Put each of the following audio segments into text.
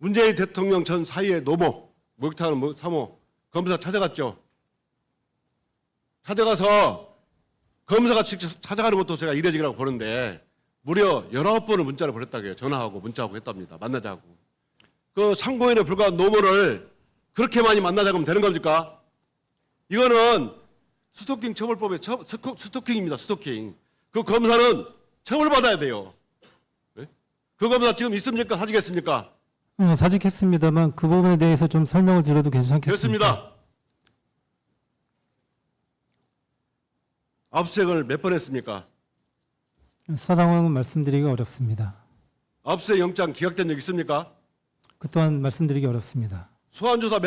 문재인 대통령 전 사위의 노모, 목욕탕을 사모 검사 찾아갔죠. 찾아가서 검사가 직접 찾아가는 것도 제가 이례적이라고 보는데 무려 19번을 문자를 보냈다고 해요. 전화하고 문자하고 했답니다. 만나자고. 그 상고인에 불과한 노모를 그렇게 많이 만나자고 하면 되는 겁니까? 이거는 스토킹 처벌법의 스토킹입니다. 스토킹. 그 검사는 처벌받아야 돼요. 네? 그 검사 지금 있습니까? 사직했습니까? 사직했습니다만 그 부분에 대해서 좀 설명을 드려도 괜찮겠습니까? 됐습니다. 압수수색을 몇 번 했습니까? 수사 상황은 말씀드리기 어렵습니다. 압수수색 영장 기각된 적 있습니까? 그 또한 말씀드리기 어렵습니다. 소환조사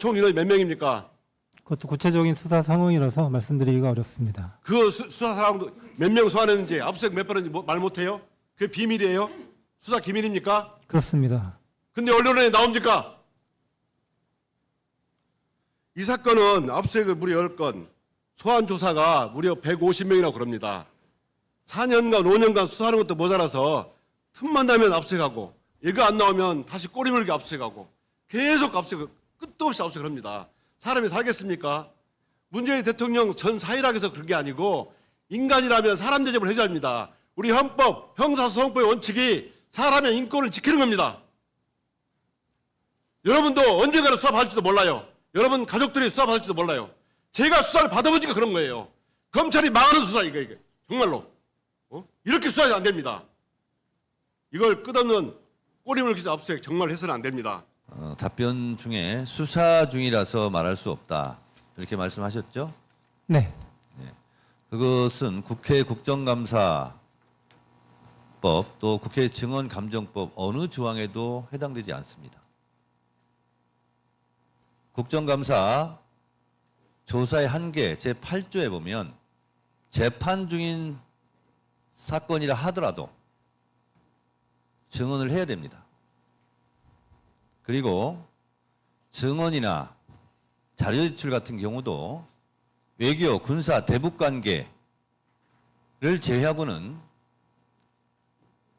총 인원이 몇 명입니까? 그것도 구체적인 수사 상황이라서 말씀드리기가 어렵습니다. 그 수사 상황도 몇 명 소환했는지 압수수색 몇 번 했는지 말 못해요? 그게 비밀이에요? 수사 기밀입니까? 그렇습니다. 근데 언론에 나옵니까? 이 사건은 압수수색을 무려 10건, 소환조사가 무려 150명이라고 그럽니다. 4년간 5년간 수사하는 것도 모자라서 틈만 나면 압수수색하고 얘가 안 나오면 다시 꼬리물게 압수수색하고 계속 압수수색, 끝도 없이 압수수색을 합니다. 사람이 살겠습니까? 문재인 대통령 전 사일하게 해서 그런 게 아니고 인간이라면 사람 대접을 해줘야 합니다. 우리 헌법, 형사소송법의 원칙이 사람의 인권을 지키는 겁니다. 여러분도 언젠가는 수사 받을지도 몰라요. 여러분 가족들이 수사 받을지도 몰라요. 제가 수사를 받아보니까 그런 거예요. 검찰이 망하는 수사 이게 정말로 이렇게 수사가 안 됩니다. 이걸 끝없는 꼬리물 기자 압수수색 정말 해서는 안 됩니다. 답변 중에 수사 중이라서 말할 수 없다 이렇게 말씀하셨죠? 네. 그것은 국회 국정감사법 또 국회 증언감정법 어느 조항에도 해당되지 않습니다. 국정감사 조사의 한계 제8조에 보면 재판 중인 사건이라 하더라도 증언을 해야 됩니다. 그리고 증언이나 자료 제출 같은 경우도 외교, 군사, 대북 관계를 제외하고는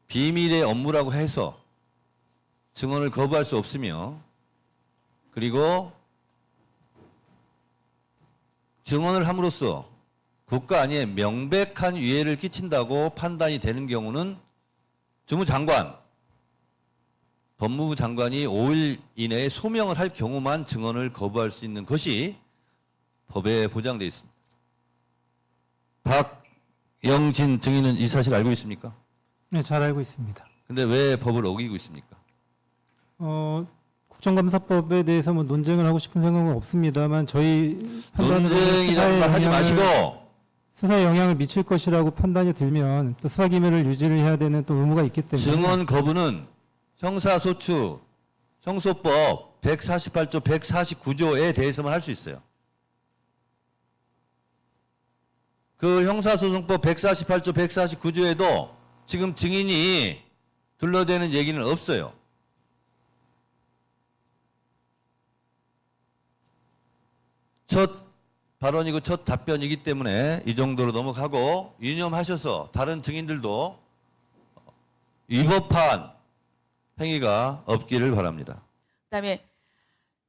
비밀의 업무라고 해서 증언을 거부할 수 없으며 그리고 증언을 함으로써 국가 안위에 명백한 위해를 끼친다고 판단이 되는 경우는 주무장관, 법무부 장관이 5일 이내에 소명을 할 경우만 증언을 거부할 수 있는 것이 법에 보장되어 있습니다. 박영진 증인은 이 사실 알고 있습니까? 네, 잘 알고 있습니다. 근데 왜 법을 어기고 있습니까? 국정감사법에 대해서 뭐 논쟁을 하고 싶은 생각은 없습니다만 저희 판단으로는 논쟁이라는 말 하지 마시고 수사에 영향을 미칠 것이라고 판단이 들면 또 수사 기밀을 유지를 해야 되는 또 의무가 있기 때문에 증언 거부는 형사소추, 형소법 148조, 149조에 대해서만 할 수 있어요. 그 형사소송법 148조, 149조에도 지금 증인이 둘러대는 얘기는 없어요. 첫 발언이고 첫 답변이기 때문에 이 정도로 넘어가고 유념하셔서 다른 증인들도 위법한 행위가 없기를 바랍니다. 그다음에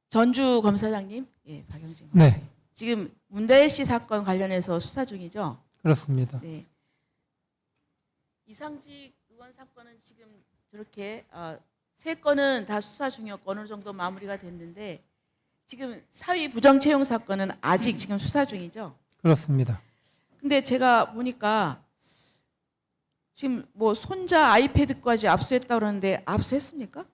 전주 검사장님, 예, 박영진. 네, 지금 문대혜 씨 사건 관련해서 수사 중이죠? 그렇습니다. 네. 이상직 의원 사건은 지금 저렇게 세 건은 다 수사 중이었고 어느 정도 마무리가 됐는데 지금 사위 부정 채용 사건은 아직 지금 수사 중이죠? 그렇습니다. 근데 제가 보니까 지금 뭐 손자 아이패드까지 압수했다고 그러는데 압수했습니까?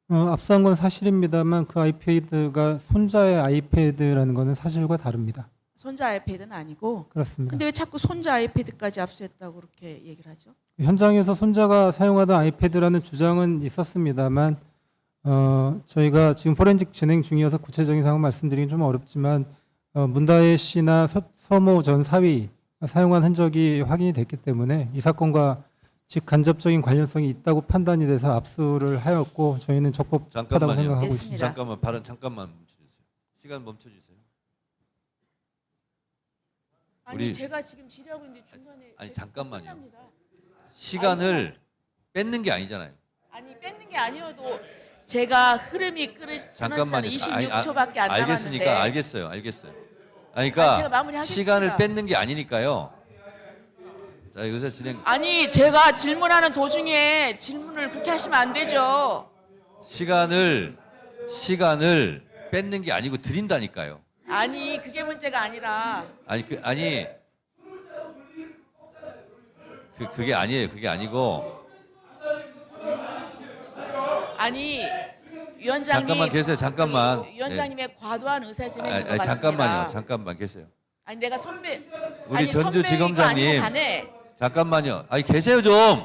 압수한 건 사실입니다만 그 아이패드가 손자의 아이패드라는 것은 사실과 다릅니다. 손자 아이패드는 아니고. 그렇습니다. 근데 왜 자꾸 손자 아이패드까지 압수했다고 그렇게 얘기를 하죠? 현장에서 손자가 사용하던 아이패드라는 주장은 있었습니다만 저희가 지금 포렌식 진행 중이어서 구체적인 상황 말씀드리긴 좀 어렵지만 문다혜 씨나 서모 전 사위 사용한 흔적이 확인이 됐기 때문에 이 사건과 직간접적인 관련성이 있다고 판단이 돼서 압수를 하였고 저희는 적법하다고 잠깐만요. 생각하고 됐습니다. 있습니다. 잠깐만 발언 잠깐만 멈춰주세요. 시간 멈춰주세요. 아니 우리- 제가 지금 질의하고 있는데 중간에 아니, 제가 잠깐만요. 끝납니다. 시간을 뺏는 게 아니잖아요. 아니 뺏는 게 아니어도 제가 흐름이 잠깐만요. 26초밖에 안 알겠으니까 남았는데. 알겠어요. 그러니까 제가 마무리하겠습니다. 시간을 뺏는 게 아니니까요. 자, 여기서 진행. 아니 제가 질문하는 도중에 질문을 그렇게 하시면 안 되죠. 시간을 뺏는 게 아니고 드린다니까요. 아니 그게 문제가 아니라 그게 아니에요. 그게 아니고. 아니 위원장님 잠깐만 계세요. 잠깐만. 위원장님의 과도한 의사 진행인 것 같습니다. 잠깐만요. 잠깐만 계세요. 아니 내가 선배 우리 아니 전주 선배이고 지검장님. 아니고 간에 잠깐만요. 계세요 좀.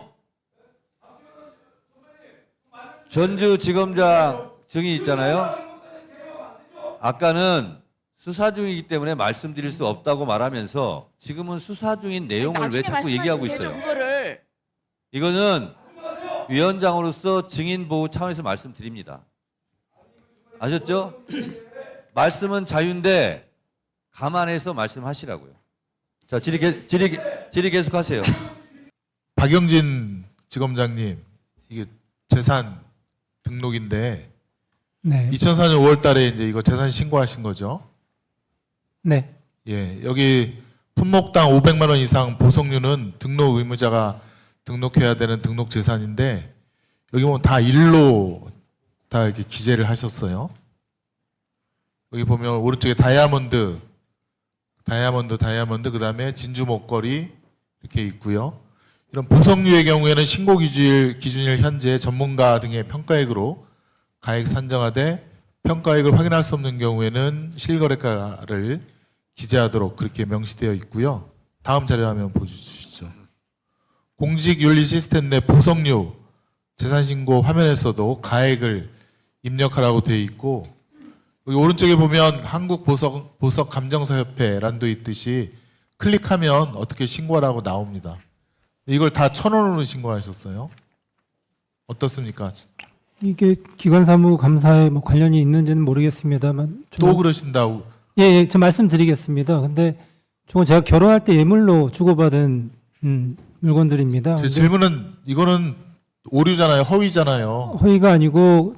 전주 지검장 증인 있잖아요. 아까는 수사 중이기 때문에 말씀드릴 수 없다고 말하면서 지금은 수사 중인 내용을 왜 나중에 자꾸 얘기하고 말씀하시면 있어요? 되죠, 그거를. 이거는 위원장으로서 증인 보호 차원에서 말씀드립니다. 아셨죠? 말씀은 자유인데 감안해서 말씀하시라고요. 자, 질의 계속하세요. 박영진 지검장님, 이게 재산 등록인데 네. 2004년 5월 달에 이제 이거 재산 신고하신 거죠? 네. 예, 여기 품목당 500만 원 이상 보석류는 등록 의무자가 등록해야 되는 등록 재산인데 여기 보면 다 일로 다 이렇게 기재를 하셨어요. 여기 보면 오른쪽에 다이아몬드, 그다음에 진주 목걸이 이렇게 있고요. 이런 보석류의 경우에는 신고 기준일 현재 전문가 등의 평가액으로 가액 산정하되 평가액을 확인할 수 없는 경우에는 실거래가를 기재하도록 그렇게 명시되어 있고요. 다음 자료 화면 보여주시죠. 공직윤리 시스템 내 보석류 재산신고 화면에서도 가액을 입력하라고 되어 있고 여기 오른쪽에 보면 한국보석감정사협회란도 있듯이 클릭하면 어떻게 신고하라고 나옵니다. 이걸 다 1,000원으로 신고하셨어요. 어떻습니까? 이게 기관사무 감사에 뭐 관련이 있는지는 모르겠습니다만 또 그러신다고. 예, 저 말씀드리겠습니다. 근데 저건 제가 결혼할 때 예물로 주고받은 물건들입니다. 제 질문은 이거는 오류잖아요. 허위잖아요. 허위가 아니고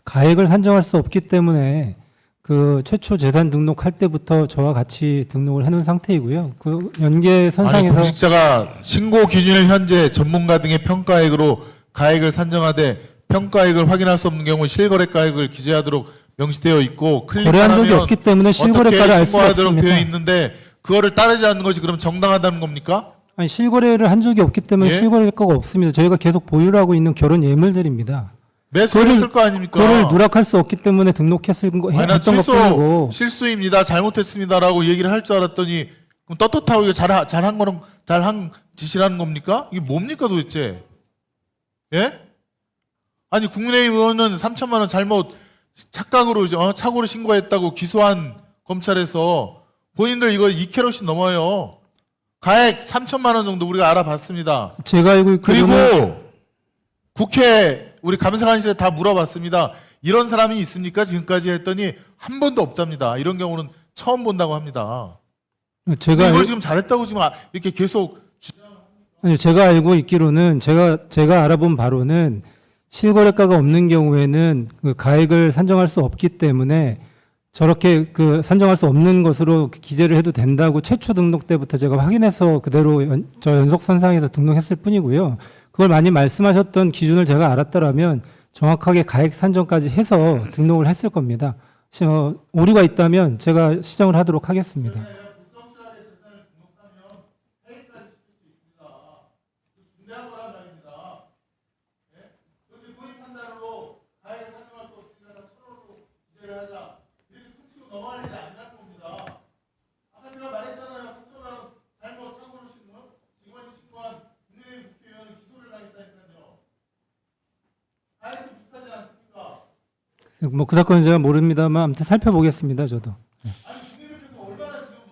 가액을 산정할 수 없기 때문에 그 최초 재산 등록할 때부터 저와 같이 등록을 해놓은 상태이고요. 그 아니 연계선상에서 공직자가 신고 기준일 현재 전문가 등의 평가액으로 가액을 산정하되 평가액을 확인할 수 없는 경우 실거래가액을 기재하도록 명시되어 있고 거래한 적이 클릭하면 없기 때문에 실거래가를 알 수가 신고하도록 없습니다. 되어 있는데 그거를 따르지 않는 것이 그럼 정당하다는 겁니까? 아니 실거래를 한 적이 없기 때문에 예? 실거래가가 없습니다. 저희가 계속 보유를 하고 있는 결혼 예물들입니다. 매수를 했을 거 아닙니까? 그거를 누락할 수 없기 때문에 등록했을 거 아니, 난 했던 것뿐이고 실수입니다. 잘못했습니다라고 얘기를 할 줄 알았더니 그럼 떳떳하고 이거 잘한 짓이라는 겁니까? 이게 뭡니까 도대체? 예? 아니 국민의힘 의원은 3천만 원 잘못 착각으로 착오로 신고했다고 기소한 검찰에서 본인들 이거 2캐럿이 넘어요. 가액 3천만 원 정도 우리가 알아봤습니다. 제가 알고 있기로는 그리고 국회 우리 감사관실에 다 물어봤습니다. 이런 사람이 있습니까? 지금까지 했더니 한 번도 없답니다. 이런 경우는 처음 본다고 합니다. 제가 이걸 지금 잘했다고 지금 이렇게 계속 아니, 제가 알고 있기로는 제가 알아본 바로는 실거래가가 없는 경우에는 그 가액을 산정할 수 없기 때문에 저렇게 그 산정할 수 없는 것으로 기재를 해도 된다고 최초 등록 때부터 제가 확인해서 그대로 저 연속선상에서 등록했을 뿐이고요. 그걸 많이 말씀하셨던 기준을 제가 알았더라면 정확하게 가액 산정까지 해서 등록을 했을 겁니다. 오류가 있다면 제가 시정을 하도록 하겠습니다. 뭐 그 사건은 제가 모릅니다만 아무튼 살펴보겠습니다. 저도.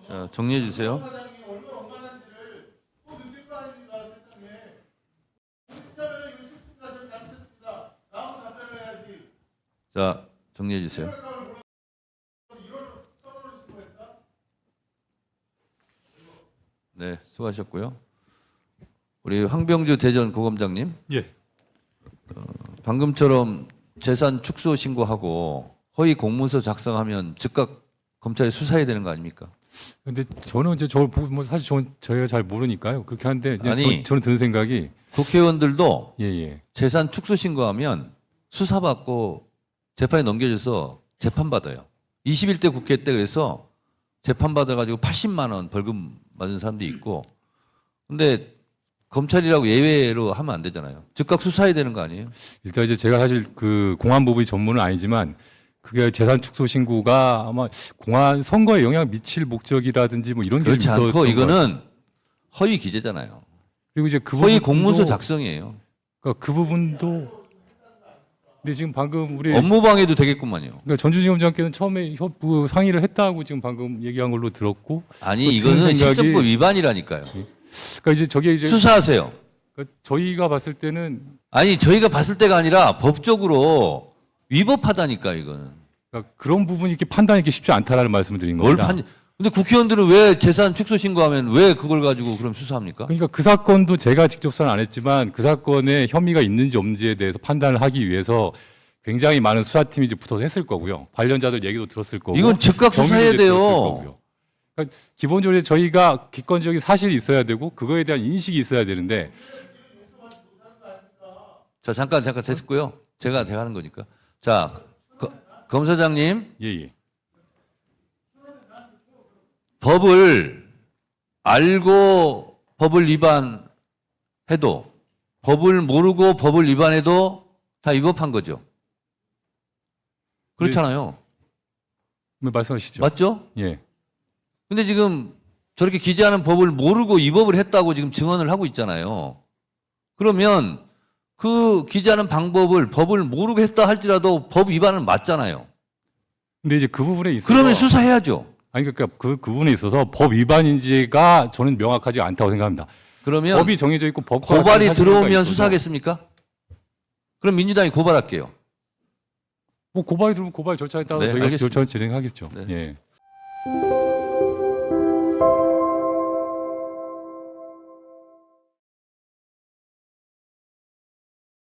자, 정리해 주세요. 자, 정리해 주세요. 네, 수고하셨고요. 우리 황병주 대전 고검장님. 예. 방금처럼 재산 축소 신고하고 허위 공문서 작성하면 즉각 검찰이 수사해야 되는 거 아닙니까? 근데 저는 이제 저걸 보고 뭐 사실 저희가 잘 모르니까요. 그렇게 하는데 이제 아니. 저는 드는 생각이 국회의원들도 예. 재산 축소 신고하면 수사받고 재판에 넘겨져서 재판받아요. 21대 국회 때 그래서 재판받아가지고 80만 원 벌금 맞은 사람도 있고. 근데 검찰이라고 예외로 하면 안 되잖아요. 즉각 수사해야 되는 거 아니에요? 일단 이제 제가 사실 그 공안부의 전문은 아니지만 그게 재산 축소 신고가 아마 공안 선거에 영향을 미칠 목적이라든지 뭐 이런 게 그렇지 있었던 않고 것 같아요. 이거는 허위 기재잖아요. 그리고 이제 그 허위 부분도- 공문서 작성이에요. 그러니까 그 부분도 근데 지금 방금 우리 업무방해도 되겠구만요. 그러니까 전주지검장께는 처음에 협부 상의를 했다고 지금 방금 얘기한 걸로 들었고 아니 또 이거는 드는 생각이- 실정법 위반이라니까요. 그러니까 이제 저게 이제 수사하세요. 그러니까 저희가 봤을 때는 아니 저희가 봤을 때가 아니라 법적으로 위법하다니까 이거는. 그러니까 그런 부분이 이렇게 판단하기 쉽지 않다라는 말씀을 드린 뭘 겁니다. 근데 국회의원들은 왜 재산 축소 신고하면 왜 그걸 가지고 그럼 수사합니까? 그러니까 그 사건도 제가 직접 수사는 안 했지만 그 사건에 혐의가 있는지 없는지에 대해서 판단을 하기 위해서 굉장히 많은 수사팀이 이제 붙어서 했을 거고요. 관련자들 얘기도 들었을 거고. 이건 즉각 수사해야 경위도 이제 들었을 돼요. 거고요. 그러니까 기본적으로 저희가 객관적인 사실이 있어야 되고 그거에 대한 인식이 있어야 되는데 자 잠깐 됐고요. 제가 하는 거니까. 자 검사장님 예. 법을 알고 법을 위반해도 법을 모르고 법을 위반해도 다 위법한 거죠. 그렇잖아요. 뭐 말씀하시죠. 맞죠? 예. 근데 지금 저렇게 기재하는 법을 모르고 위법을 했다고 지금 증언을 하고 있잖아요. 그러면 그 기재하는 방법을 법을 모르고 했다 할지라도 법 위반은 맞잖아요. 근데 이제 그 부분에 있어서 그러면 수사해야죠. 아니 그러니까 그 부분에 있어서 법 위반인지가 저는 명확하지 않다고 생각합니다. 그러면 법이 정해져 있고 법과 고발이 사실관계가 들어오면 있어서 수사하겠습니까? 그럼 민주당이 고발할게요. 뭐 고발이 들어오면 고발 절차에 따라서 네, 저희가 알겠습니다. 절차를 진행하겠죠. 네. 예.